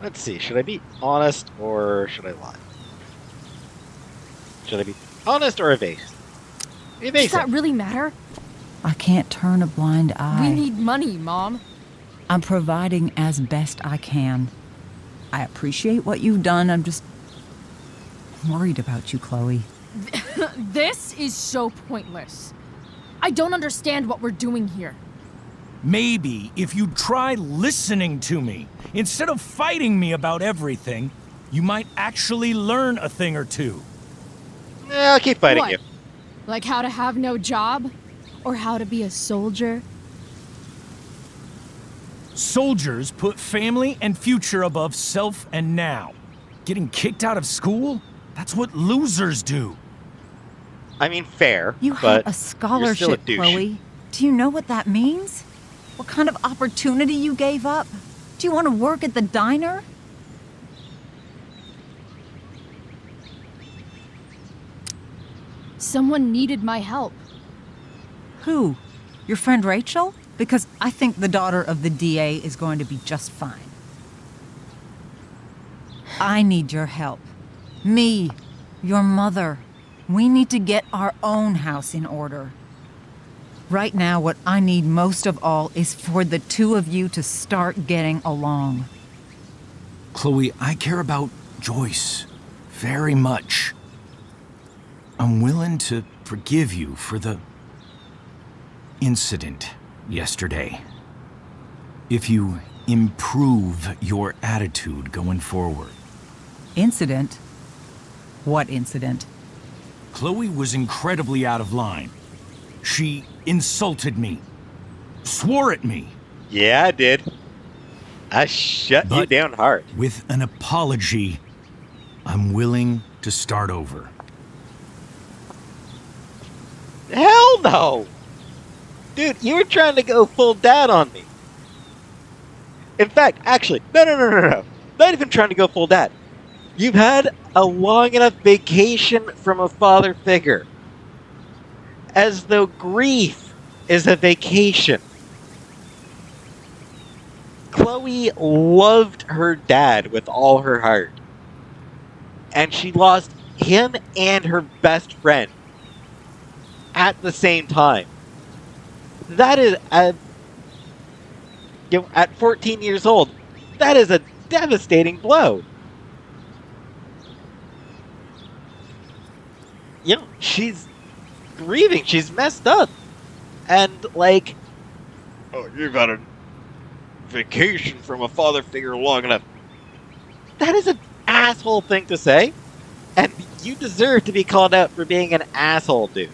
Let's see. Should I be honest or should I lie? Should I be honest or evasive? Does that really matter? I can't turn a blind eye. We need money, Mom. I'm providing as best I can. I appreciate what you've done. I'm just worried about you, Chloe. This is so pointless. I don't understand what we're doing here. Maybe if you try listening to me, instead of fighting me about everything, you might actually learn a thing or two. Yeah, I'll keep fighting What? you. Like how to have no job? Or how to be a soldier? Soldiers put family and future above self and now. Getting kicked out of school? That's what losers do. I mean, fair. You but had a you're still a scholarship, douche. Chloe. Do you know what that means? What kind of opportunity you gave up? Do you want to work at the diner? Someone needed my help. Who? Your friend Rachel? Because I think the daughter of the DA is going to be just fine. I need your help. Me, your mother. We need to get our own house in order. Right now, what I need most of all is for the two of you to start getting along. Chloe, I care about Joyce very much. I'm willing to forgive you for the incident yesterday. If you improve your attitude going forward. Incident? What incident? Chloe was incredibly out of line. She insulted me, swore at me. Yeah, I did. I shut you But down hard. with an apology, I'm willing to start over. Hell no! Dude, you were trying to go full dad on me. In fact, actually, no. Not even trying to go full dad. You've had a long enough vacation from a father figure. As though grief is a vacation. Chloe loved her dad with all her heart. And she lost him and her best friend at the same time. That is, at 14 years old, that is a devastating blow. She's grieving. She's messed up. And, like, oh, you've had a vacation from a father figure long enough. That is an asshole thing to say. And you deserve to be called out for being an asshole, dude.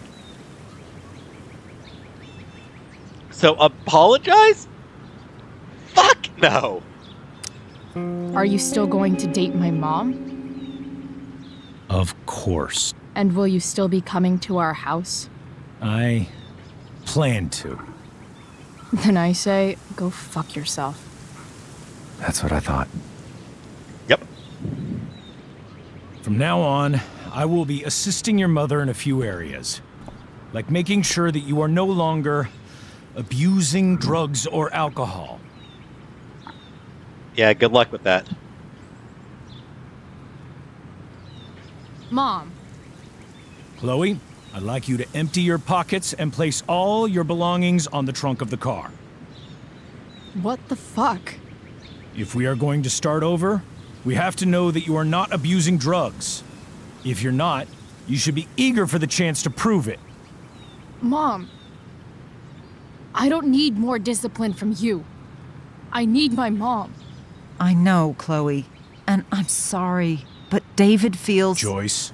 So apologize? Fuck no! Are you still going to date my mom? Of course. And will you still be coming to our house? I plan to. Then I say, go fuck yourself. That's what I thought. Yep. From now on, I will be assisting your mother in a few areas. Like making sure that you are no longer abusing drugs or alcohol. Yeah, good luck with that. Mom. Chloe, I'd like you to empty your pockets and place all your belongings on the trunk of the car. What the fuck? If we are going to start over, we have to know that you are not abusing drugs. If you're not, you should be eager for the chance to prove it. Mom. I don't need more discipline from you. I need my mom. I know, Chloe, and I'm sorry, but David feels... Joyce.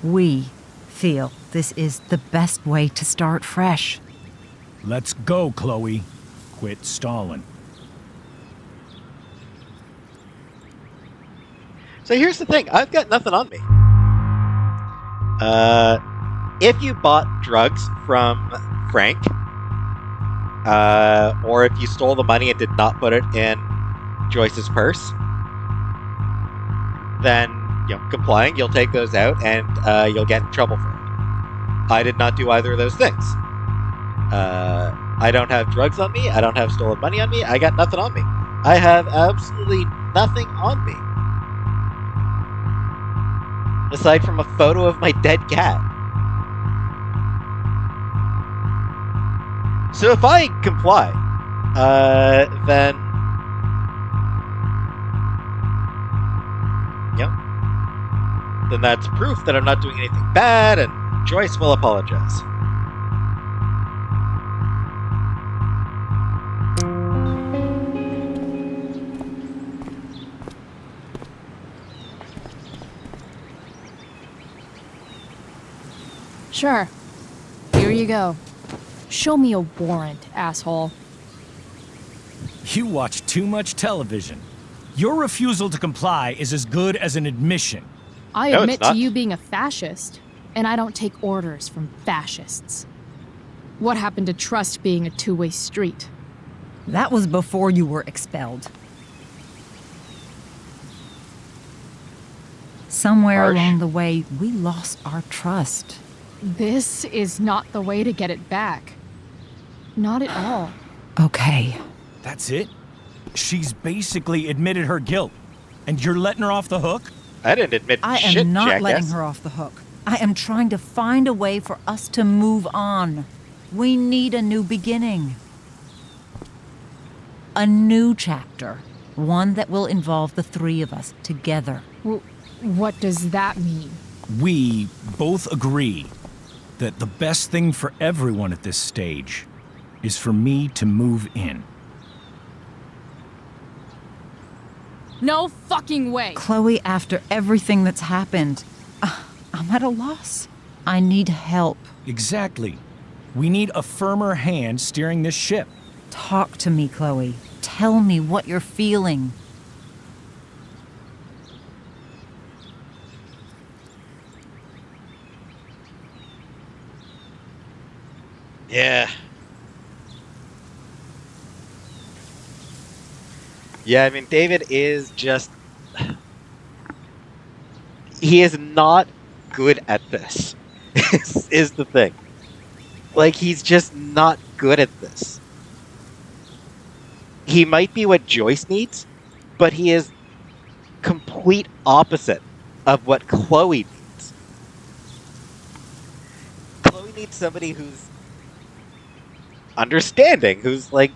We feel this is the best way to start fresh. Let's go, Chloe. Quit stalling. So here's the thing. I've got nothing on me. If you bought drugs from Frank, or if you stole the money and did not put it in Joyce's purse, then, complying, you'll take those out and you'll get in trouble for it. I did not do either of those things. I don't have drugs on me. I don't have stolen money on me. I got nothing on me. I have absolutely nothing on me. Aside from a photo of my dead cat. So if I comply, then... then that's proof that I'm not doing anything bad, and Joyce will apologize. Sure. Here you go. Show me a warrant, asshole. You watch too much television. Your refusal to comply is as good as an admission. I No, admit it's not. to you being a fascist, and I don't take orders from fascists. What happened to trust being a two-way street? That was before you were expelled. Somewhere Harsh. along the way, we lost our trust. This is not the way to get it back. Not at all. Okay. That's it? She's basically admitted her guilt, and you're letting her off the hook? I didn't admit I shit, am not jackass. letting her off the hook. I am trying to find a way for us to move on. We need a new beginning. A new chapter. One that will involve the three of us together. What does that mean? we both agree that the best thing for everyone at this stage is for me to move in. No fucking way. Chloe, after everything that's happened, I'm at a loss. I need help. Exactly. We need a firmer hand steering this ship. Talk to me, Chloe. Tell me what you're feeling. Yeah. Yeah, I mean, David is just... He is not good at this, is the thing. Like, he's just not good at this. He might be what Joyce needs, but he is complete opposite of what Chloe needs. Chloe needs somebody who's understanding, who's like,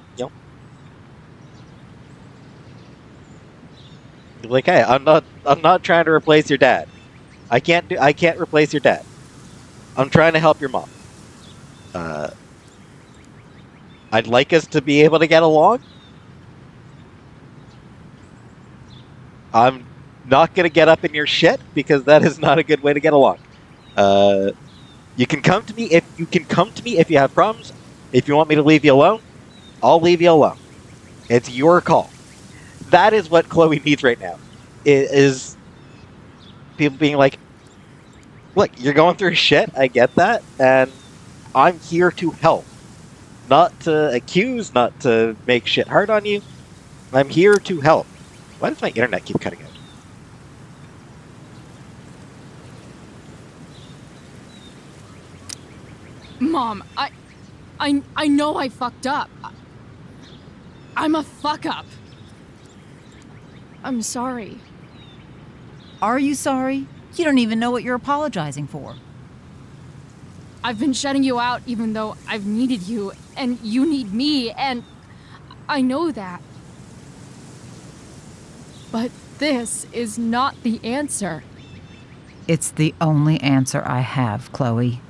like, hey, I'm not trying to replace your dad. I can't replace your dad. I'm trying to help your mom. I'd like us to be able to get along. I'm not gonna get up in your shit because that is not a good way to get along. You can come to me if you have problems. If you want me to leave you alone, I'll leave you alone. It's your call. That is what Chloe needs right now. Is people being like, look, you're going through shit, I get that, and I'm here to help. Not to accuse, not to make shit hard on you. I'm here to help. Why does my internet keep cutting out? Mom, I know I fucked up. I'm a fuck up. I'm sorry. Are you sorry? You don't even know what you're apologizing for. I've been shutting you out even though I've needed you, and you need me, and I know that. But this is not the answer. It's the only answer I have, Chloe.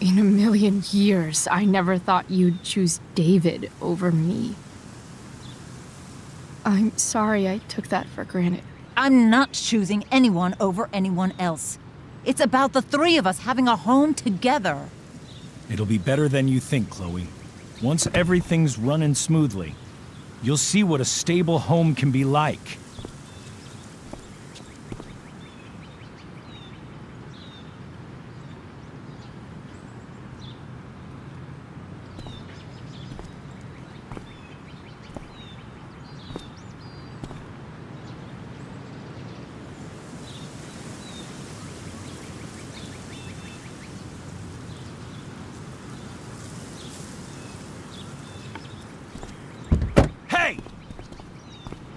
In a million years, I never thought you'd choose David over me. I'm sorry I took that for granted. I'm not choosing anyone over anyone else. It's about the three of us having a home together. It'll be better than you think, Chloe. Once everything's running smoothly, you'll see what a stable home can be like.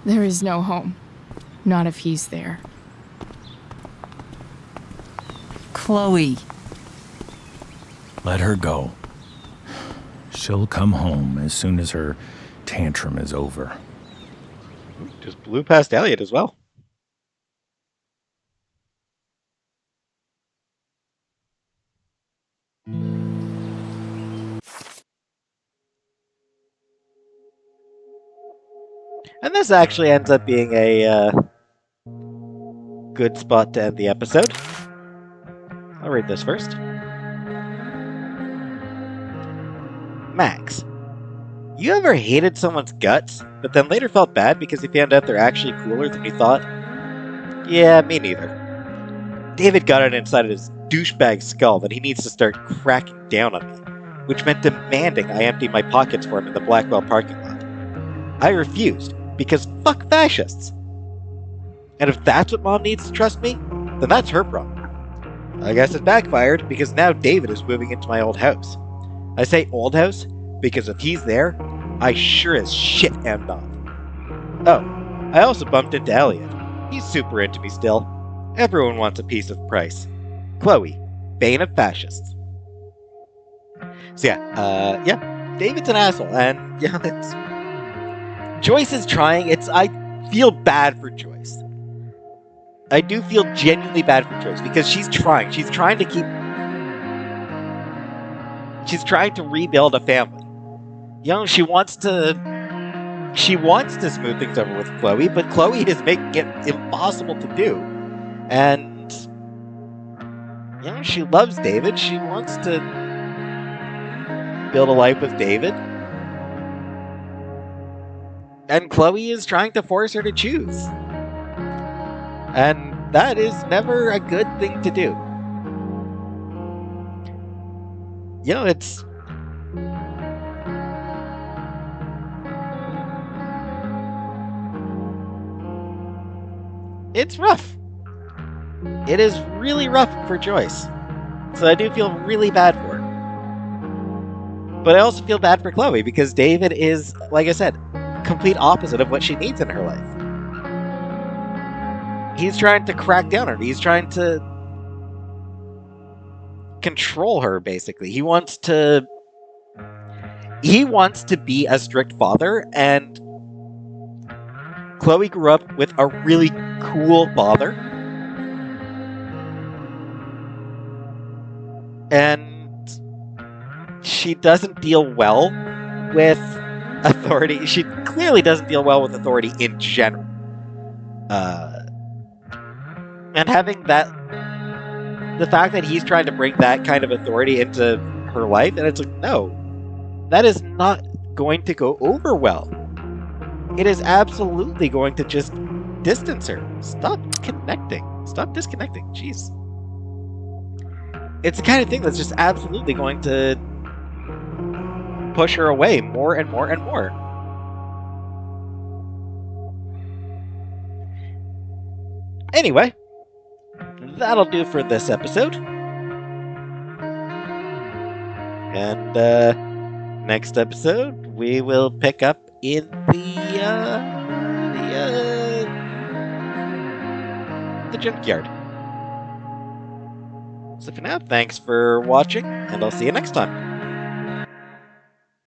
There is no home. Not if he's there. Chloe. Let her go. She'll come home as soon as her tantrum is over. Just blew past Elliot as well. And this actually ends up being a good spot to end the episode. I'll read this first. Max, you ever hated someone's guts, but then later felt bad because you found out they're actually cooler than you thought? Yeah, me neither. David got it inside of his douchebag skull that he needs to start cracking down on me, which meant demanding I empty my pockets for him in the Blackwell parking lot. I refused, because fuck fascists. And if that's what Mom needs to trust me, then that's her problem. I guess it backfired, because now David is moving into my old house. I say old house, because if he's there, I sure as shit am not. Oh, I also bumped into Elliot. He's super into me still. Everyone wants a piece of Price. Chloe, bane of fascists. So yeah, David's an asshole, and yeah, Joyce is trying. I feel bad for Joyce. I do feel genuinely bad for Joyce because she's trying. She's trying to rebuild a family. You know, she wants to smooth things over with Chloe, but Chloe is making it impossible to do. And you know, she loves David. She wants to build a life with David. And Chloe is trying to force her to choose. And that is never a good thing to do. You know, it's rough. It is really rough for Joyce. So I do feel really bad for her. But I also feel bad for Chloe because David is, like I said, complete opposite of what she needs in her life. He's trying to crack down on her. He's trying to control her, basically. He wants to be a strict father, and Chloe grew up with a really cool father. And she doesn't deal well with authority. She clearly doesn't deal well with authority in general. And having that, the fact that he's trying to bring that kind of authority into her life, and it's like, no, that is not going to go over well. It is absolutely going to just distance her. Stop connecting. Stop disconnecting. Jeez. It's the kind of thing that's just absolutely going to push her away more and more and more. Anyway, that'll do for this episode. And next episode, we will pick up in the junkyard. So for now, thanks for watching, and I'll see you next time.